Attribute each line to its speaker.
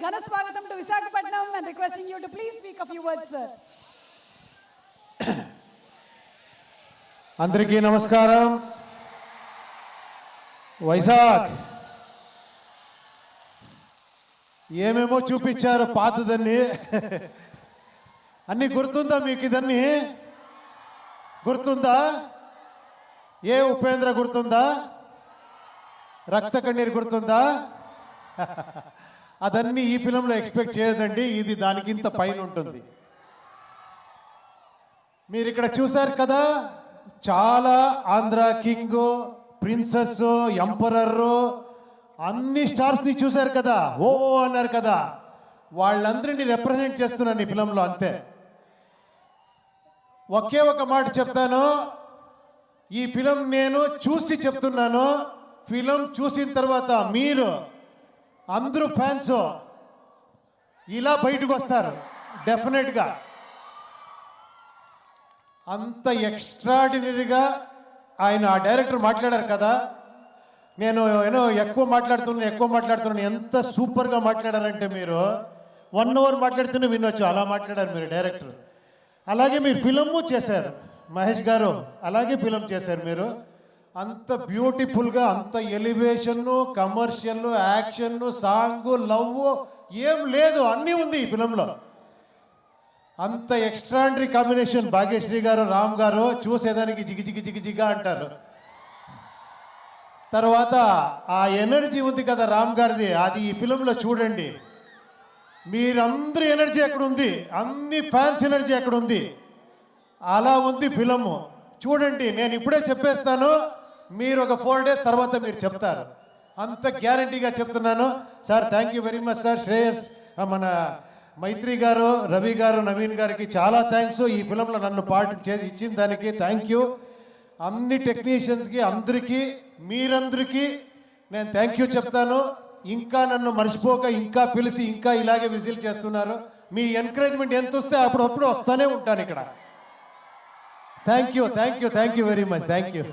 Speaker 1: ఘన స్వాగతం to Visakhapatnam and requesting you to please speak a few words, sir.
Speaker 2: అందరికీ నమస్కారం. వైజాగ్ ఏమేమో చూపించారు పాతదన్నీ. అన్నీ గుర్తుందా మీకు? ఇదన్నీ గుర్తుందా? ఏ ఉపేంద్ర గుర్తుందా? రక్త కన్నీరు గుర్తుందా? అదన్నీ ఈ ఫిలంలో ఎక్స్పెక్ట్ చేయదండి. ఇది దానికింత పైన ఉంటుంది. మీరు ఇక్కడ చూశారు కదా, చాలా ఆంధ్ర కింగ్, ప్రిన్సెస్, ఎంపరర్ అన్ని స్టార్స్ని చూశారు కదా, ఓ అన్నారు కదా. వాళ్ళందరినీ రిప్రజెంట్ చేస్తున్నాను ఈ ఫిలంలో, అంతే. ఒకే ఒక మాట చెప్తాను, ఈ ఫిలం నేను చూసి చెప్తున్నాను. ఫిలం చూసిన తర్వాత మీరు అందరూ ఫ్యాన్స్ ఇలా బయటకు వస్తారు డెఫినెట్గా. అంత ఎక్స్ట్రాడినరీగా ఆయన ఆ డైరెక్టర్ మాట్లాడారు కదా. నేను ఎక్కువ మాట్లాడుతున్నాను. ఎంత సూపర్గా మాట్లాడారంటే మీరు 1 hour మాట్లాడుతూనే వినొచ్చు, అలా మాట్లాడారు మీరు డైరెక్టర్. అలాగే మీరు ఫిలము చేశారు మహేష్ గారు, అలాగే ఫిలం చేశారు మీరు. అంత బ్యూటిఫుల్గా, అంత ఎలివేషన్ను, కమర్షియల్, యాక్షన్, సాంగ్, లవ్ ఏం లేదు, అన్నీ ఉంది ఈ ఫిలంలో. అంత ఎక్స్ట్రాడినరీ కాంబినేషన్. భాగ్యశ్రీ గారు, రామ్ గారు చూసేదానికి జిగిజిగా అంటారు. తర్వాత ఆ ఎనర్జీ ఉంది కదా రామ్ గారిది, అది ఈ ఫిలంలో చూడండి. మీరందరి ఎనర్జీ ఎక్కడ ఉంది, అన్ని ఫ్యాన్స్ ఎనర్జీ ఎక్కడ ఉంది, అలా ఉంది ఫిలము. చూడండి, నేను ఇప్పుడే చెప్పేస్తాను, మీరు ఒక 4 days తర్వాత మీరు చెప్తారు. అంత గ్యారంటీగా చెప్తున్నాను. Sir thank you very much sir. Shreyas, మన మైత్రి గారు, రవి గారు, నవీన్ గారికి చాలా థ్యాంక్స్. ఈ ఫిలంలో నన్ను పార్ట్ ఇచ్చిన దానికి థ్యాంక్ యూ. అన్ని టెక్నీషియన్స్కి, అందరికీ, మీరందరికీ నేను థ్యాంక్ యూ చెప్తాను. ఇంకా నన్ను మర్చిపోక, ఇంకా పిలిచి, ఇంకా ఇలాగే విజిల్ చేస్తున్నారు. మీ ఎంకరేజ్మెంట్ ఎంత వస్తే అప్పుడప్పుడు వస్తూనే ఉంటాను ఇక్కడ. Thank you very much. Thank you.